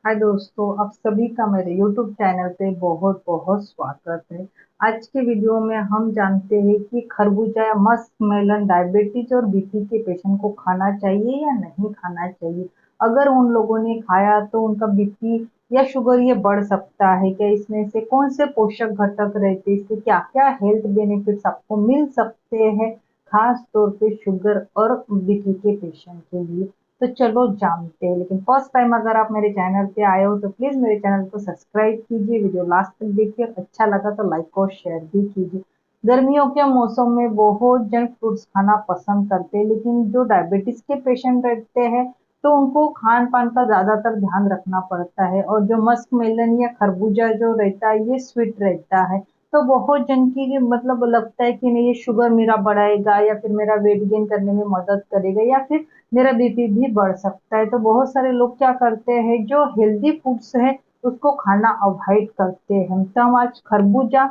हाय दोस्तों, आप सभी का मेरे YouTube चैनल पे बहुत बहुत स्वागत है। आज के वीडियो में हम जानते हैं कि खरबूजा या मस्क मेलन डायबिटीज और बीपी के पेशेंट को खाना चाहिए या नहीं खाना चाहिए। अगर उन लोगों ने खाया तो उनका बीपी या शुगर ये बढ़ सकता है क्या? इसमें से कौन से पोषक घटक रहते हैं, इससे क्या क्या हेल्थ बेनिफिट्स आपको मिल सकते हैं, खास तौर पे शुगर और बीपी के पेशेंट के लिए। तो चलो जानते हैं। लेकिन फर्स्ट टाइम अगर आप मेरे चैनल पे आए हो तो प्लीज मेरे चैनल को सब्सक्राइब कीजिए, वीडियो लास्ट तक देखिए, अच्छा लगा तो लाइक और शेयर भी कीजिए। गर्मियों के मौसम में बहुत जंक फ्रूट्स खाना पसंद करते हैं, लेकिन जो डायबिटीज के पेशेंट रहते हैं तो उनको खान पान का ज्यादातर ध्यान रखना पड़ता है। और जो मस्क मेलन या खरबूजा जो रहता है ये स्वीट रहता है, तो बहुत जन की मतलब लगता है कि नहीं ये शुगर मेरा बढ़ाएगा या फिर मेरा वेट गेन करने में मदद करेगा या फिर मेरा बीपी भी बढ़ सकता है। तो बहुत सारे लोग क्या करते हैं, जो हेल्दी फूड्स है उसको खाना अवॉइड करते हैं। तो हम आज खरबूजा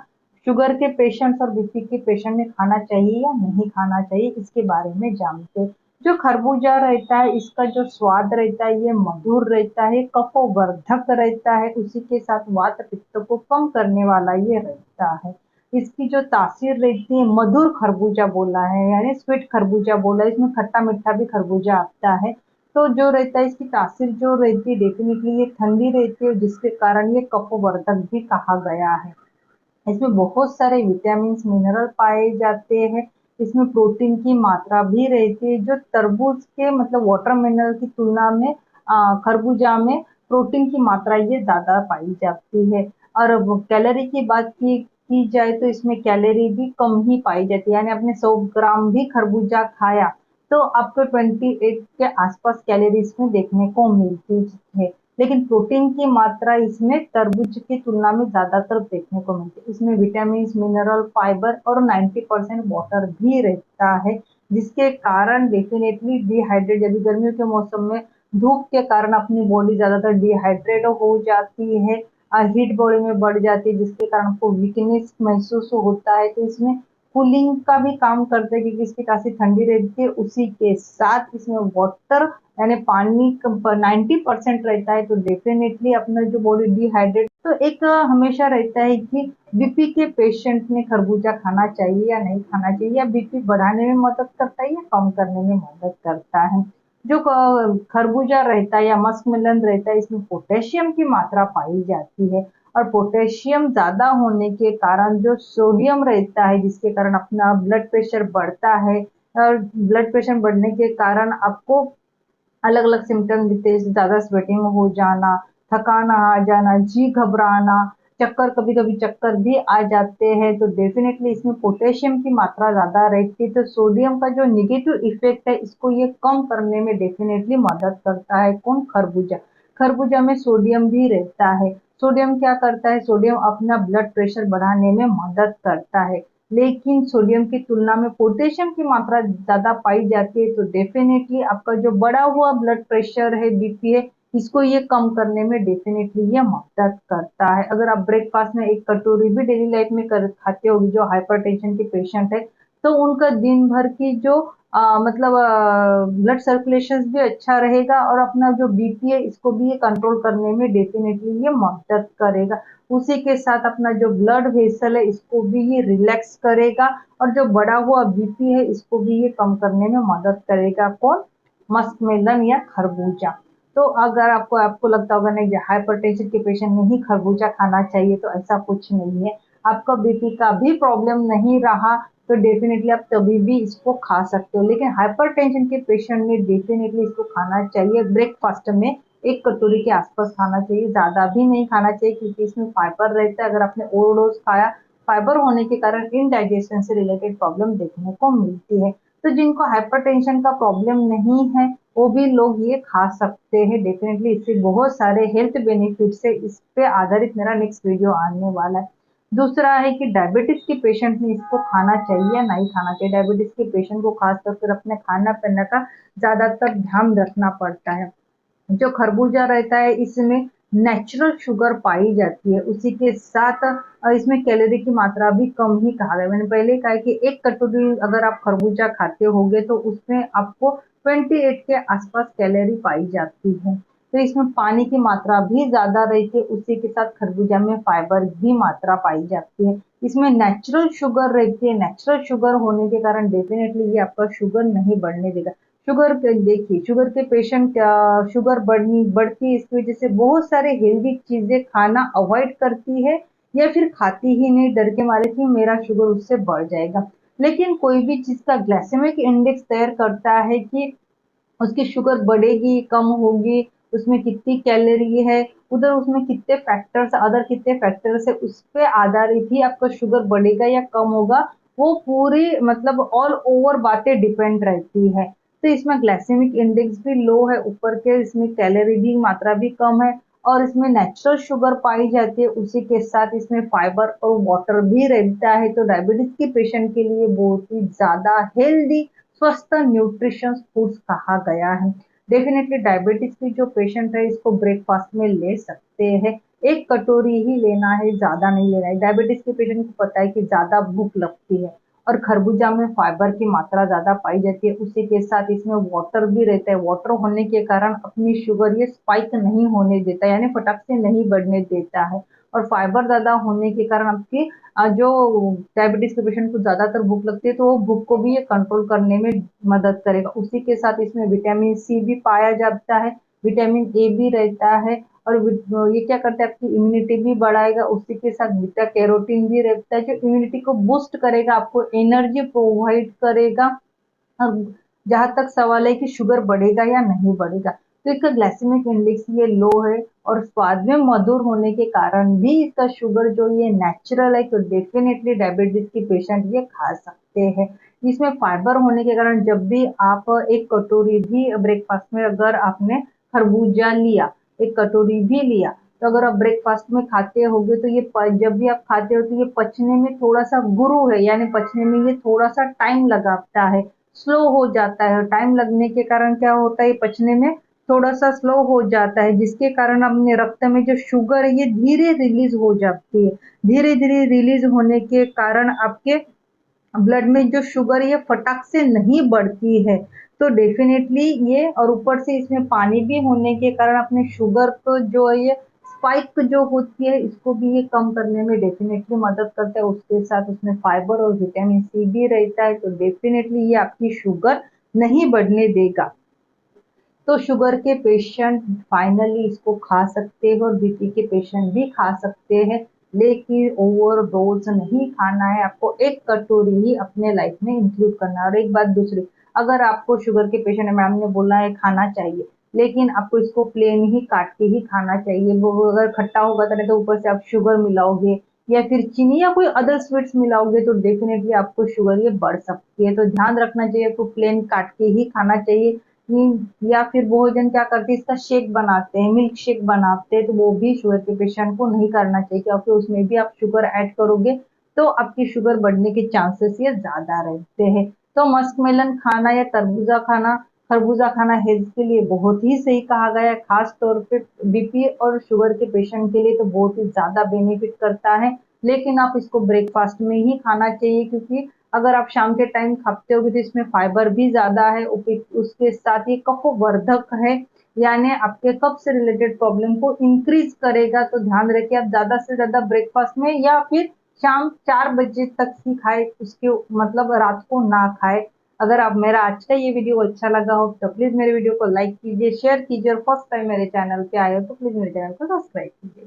शुगर के पेशेंट्स और बीपी के पेशेंट ने खाना चाहिए या नहीं खाना चाहिए इसके बारे में जानते हैं। जो खरबूजा रहता है इसका जो स्वाद रहता है ये मधुर रहता है, कफवर्धक रहता है, उसी के साथ वात पित्त को कम करने वाला ये रहता है। इसकी जो तासीर रहती है, मधुर खरबूजा बोला है यानी स्वीट खरबूजा बोला है, इसमें खट्टा मीठा भी खरबूजा आता है। तो जो रहता है इसकी तासीर जो रहती है डेफिनेटली ये ठंडी रहती है, जिसके कारण ये कफवर्धक भी कहा गया है। इसमें बहुत सारे विटामिन मिनरल पाए जाते हैं। इसमें प्रोटीन की मात्रा भी रहती है, जो तरबूज के मतलब वाटरमेलन की तुलना में खरबूजा में प्रोटीन की मात्रा ये ज्यादा पाई जाती है। और कैलोरी की बात की जाए तो इसमें कैलोरी भी कम ही पाई जाती है, यानी आपने 100 ग्राम भी खरबूजा खाया तो आपको 28 के आसपास कैलोरी इसमें देखने को मिलती है। लेकिन प्रोटीन की मात्रा इसमें तरबूज की तुलना में ज्यादातर देखने को मिलती है। इसमें विटामिन मिनरल फाइबर और 90% वाटर भी रहता है, जिसके कारण डेफिनेटली डिहाइड्रेट, यदि गर्मियों के मौसम में धूप के कारण अपनी बॉडी ज्यादातर डिहाइड्रेट हो जाती है, हीट बॉडी में बढ़ जाती है, जिसके कारण आपको वीकनेस महसूस होता है। तो इसमें कूलिंग का भी काम करते हैं, क्योंकि इसकी काफी ठंडी रहती है, उसी के साथ इसमें वाटर यानी पानी 90% रहता है। तो डेफिनेटली अपना जो बॉडी डिहाइड्रेट, तो एक हमेशा रहता है कि बीपी के पेशेंट ने खरबूजा खाना चाहिए या नहीं खाना चाहिए, या बीपी बढ़ाने में मदद करता है या कम करने में मदद करता है। जो खरबूजा रहता है या मस्कमेलन रहता है इसमें पोटेशियम की मात्रा पाई जाती है, और पोटेशियम ज्यादा होने के कारण जो सोडियम रहता है जिसके कारण अपना ब्लड प्रेशर बढ़ता है, और ब्लड प्रेशर बढ़ने के कारण आपको अलग अलग सिम्टम दिखते हैं, जैसे ज्यादा स्वेटिंग हो जाना, थकान आ जाना, जी घबराना, चक्कर, कभी कभी चक्कर भी आ जाते हैं। तो डेफिनेटली इसमें पोटेशियम की मात्रा ज्यादा रहती है, तो सोडियम का जो निगेटिव इफेक्ट है इसको ये कम करने में डेफिनेटली मदद करता है। कौन? खरबूजा। खरबूजा में सोडियम भी रहता है। सोडियम क्या करता है? सोडियम अपना ब्लड प्रेशर बढ़ाने में मदद करता है। लेकिन सोडियम की तुलना में पोटेशियम की मात्रा ज्यादा पाई जाती है, तो डेफिनेटली आपका जो बढ़ा हुआ ब्लड प्रेशर है, बीपी है, इसको ये कम करने में डेफिनेटली ये मदद करता है। अगर आप ब्रेकफास्ट में एक कटोरी भी डेली लाइफ में खाते होगी, जो हाइपरटेंशन के पेशेंट है, तो उनका दिन भर की जो मतलब ब्लड सर्कुलेशन भी अच्छा रहेगा, और अपना जो बीपी है इसको भी ये कंट्रोल करने में डेफिनेटली ये मदद करेगा। उसी के साथ अपना जो ब्लड वेसल है इसको भी ये रिलैक्स करेगा, और जो बढ़ा हुआ बीपी है इसको भी ये कम करने में मदद करेगा। कौन? मस्कमेलन या खरबूजा। तो अगर आपको आपको लगता होगा नहीं हाइपरटेंशन के पेशेंट में ही खरबूजा खाना चाहिए, तो ऐसा कुछ नहीं है। आपका बीपी का भी प्रॉब्लम नहीं रहा तो डेफिनेटली आप तभी भी इसको खा सकते हो, लेकिन हाइपरटेंशन के पेशेंट ने डेफिनेटली इसको खाना चाहिए। ब्रेकफास्ट में एक कटोरी के आसपास खाना चाहिए, ज्यादा भी नहीं खाना चाहिए, क्योंकि इसमें फाइबर रहता है। अगर आपने ओवरडोज खाया, फाइबर होने के कारण इनडाइजेशन से रिलेटेड प्रॉब्लम देखने को मिलती है। तो जिनको हाइपरटेंशन का प्रॉब्लम नहीं है वो भी लोग ये खा सकते हैं। डेफिनेटली इससे बहुत सारे हेल्थ बेनिफिट्स है, इस पे आधारित मेरा नेक्स्ट वीडियो आने वाला है। दूसरा है कि डायबिटीज के पेशेंट ने इसको खाना चाहिए या नहीं खाना चाहिए। डायबिटीज के पेशेंट को खासकर फिर अपने खाना पीना का ज्यादातर ध्यान रखना पड़ता है। जो खरबूजा रहता है इसमें नेचुरल शुगर पाई जाती है, उसी के साथ इसमें कैलोरी की मात्रा भी कम ही कहा गया। मैंने पहले कहा कि एक कटोरी अगर आप खरबूजा खाते होगे तो उसमें आपको 28 के आसपास कैलोरी पाई जाती है। तो इसमें पानी की मात्रा भी ज़्यादा रहती है, उसी के साथ खरबूजा में फाइबर भी मात्रा पाई जाती है। इसमें नेचुरल शुगर रहती है, नेचुरल शुगर होने के कारण डेफिनेटली ये आपका शुगर नहीं बढ़ने देगा। शुगर देखिए, शुगर के पेशेंट शुगर बढ़ती है, इसकी वजह से बहुत सारे हेल्दी चीजें खाना अवॉइड करती है या फिर खाती ही नहीं, डर के मारे कि मेरा शुगर उससे बढ़ जाएगा। लेकिन कोई भी चीज का ग्लाइसेमिक इंडेक्स तय करता है कि उसकी शुगर बढ़ेगी, कम होगी, उसमें कितनी कैलोरी है, उधर उसमें कितने फैक्टर्स, अदर कितने फैक्टर्स है, उस पे आधारित ही आपका शुगर बढ़ेगा या कम होगा। वो पूरी मतलब ऑल ओवर बातें डिपेंड रहती है। तो इसमें ग्लाइसेमिक इंडेक्स भी लो है, ऊपर के इसमें कैलोरी भी मात्रा भी कम है और इसमें नेचुरल शुगर पाई जाती है, उसी के साथ इसमें फाइबर और वाटर भी रहता है। तो डायबिटीज के पेशेंट के लिए बहुत ही ज्यादा हेल्दी स्वस्थ न्यूट्रिशन फूड्स कहा गया है। डेफिनेटली डायबिटीज की जो पेशेंट है इसको ब्रेकफास्ट में ले सकते हैं, एक कटोरी ही लेना है, ज्यादा नहीं लेना है। डायबिटीज के पेशेंट को पता है कि ज्यादा भूख लगती है और खरबूजा में फाइबर की मात्रा ज्यादा पाई जाती है, उसी के साथ इसमें वाटर भी रहता है। वाटर होने के कारण अपनी शुगर ये स्पाइक नहीं होने देता, यानी फटक से नहीं बढ़ने देता है। और फाइबर ज्यादा होने के कारण आपकी जो डायबिटीज के पेशेंट को ज्यादातर भूख लगती है तो वो भूख को भी ये कंट्रोल करने में मदद करेगा। उसी के साथ इसमें विटामिन सी भी पाया जाता है, विटामिन ए भी रहता है और ये क्या करता है, आपकी इम्यूनिटी भी बढ़ाएगा। उसी के साथ बीटा कैरोटीन भी रहता है जो इम्यूनिटी को बूस्ट करेगा, आपको एनर्जी प्रोवाइड करेगा। अब जहां तक सवाल है कि शुगर बढ़ेगा या नहीं बढ़ेगा, तो इसका ग्लाइसेमिक इंडेक्स ये लो है और स्वाद में मधुर होने के कारण भी इसका शुगर जो ये नेचुरल है, तो डेफिनेटली डायबिटीज के पेशेंट ये खा सकते हैं। इसमें फाइबर होने के कारण जब भी आप एक कटोरी भी ब्रेकफास्ट में अगर आपने खरबूजा लिया, एक कटोरी भी लिया, तो अगर आप ब्रेकफास्ट में खाते होगे तो ये जब भी आप खाते हो तो ये पचने में थोड़ा सा गुरु है, यानी पचने में ये थोड़ा सा टाइम लगाता है, स्लो हो जाता है। टाइम लगने के कारण क्या होता है, पचने में थोड़ा सा स्लो हो जाता है, जिसके कारण अपने रक्त में जो शुगर है ये धीरे रिलीज हो जाती है। धीरे धीरे रिलीज होने के कारण आपके ब्लड में जो शुगर है ये फटाक से नहीं बढ़ती है। तो डेफिनेटली ये, और ऊपर से इसमें पानी भी होने के कारण अपने शुगर को जो है ये स्पाइक जो होती है इसको भी ये कम करने में डेफिनेटली मदद करता है। उसके साथ उसमें फाइबर और विटामिन सी भी रहता है, तो डेफिनेटली ये आपकी शुगर नहीं बढ़ने देगा। तो शुगर के पेशेंट फाइनली इसको खा सकते हैं और बीपी के पेशेंट भी खा सकते हैं, लेकिन ओवर डोज नहीं खाना है। आपको एक कटोरी ही अपने लाइफ में इंक्लूड करना है। और एक बात दूसरी, अगर आपको शुगर के पेशेंट है, मैम ने बोला है खाना चाहिए, लेकिन आपको इसको प्लेन ही काट के ही खाना चाहिए। वो अगर खट्टा होगा तो नहीं तो ऊपर से आप शुगर मिलाओगे या फिर चीनी या कोई अदर स्वीट्स मिलाओगे तो डेफिनेटली आपको शुगर ये बढ़ सकती है। तो ध्यान रखना चाहिए, आपको प्लेन काट के ही खाना चाहिए। या फिर बहुत जन क्या करते हैं, इसका शेक बनाते हैं, मिल्क शेक बनाते हैं, तो वो भी शुगर के पेशेंट को नहीं करना चाहिए, क्योंकि उसमें भी आप शुगर ऐड करोगे तो आपकी शुगर बढ़ने के चांसेस ये ज्यादा रहते हैं। तो मस्क मेलन खाना या तरबूजा खाना, खरबूजा खाना हेल्थ के लिए बहुत ही सही कहा गया है, खास तौर पे बीपी और शुगर के पेशेंट के लिए तो बहुत ही ज्यादा बेनिफिट करता है। लेकिन आप इसको ब्रेकफास्ट में ही खाना चाहिए, क्योंकि अगर आप शाम के टाइम खाते होगे तो इसमें फाइबर भी ज्यादा है, उसके साथ ही कफवर्धक है, यानी आपके कफ से रिलेटेड प्रॉब्लम को इंक्रीज करेगा। तो ध्यान रखिए, आप ज्यादा से ज्यादा ब्रेकफास्ट में या फिर शाम 4 बजे तक ही खाए, उसके मतलब रात को ना खाए। अगर आप मेरा आज का ये वीडियो अच्छा लगा हो तो प्लीज मेरे वीडियो को लाइक कीजिए, शेयर कीजिए और फर्स्ट टाइम मेरे चैनल पे आए हो तो प्लीज मेरे चैनल को सब्सक्राइब कीजिए।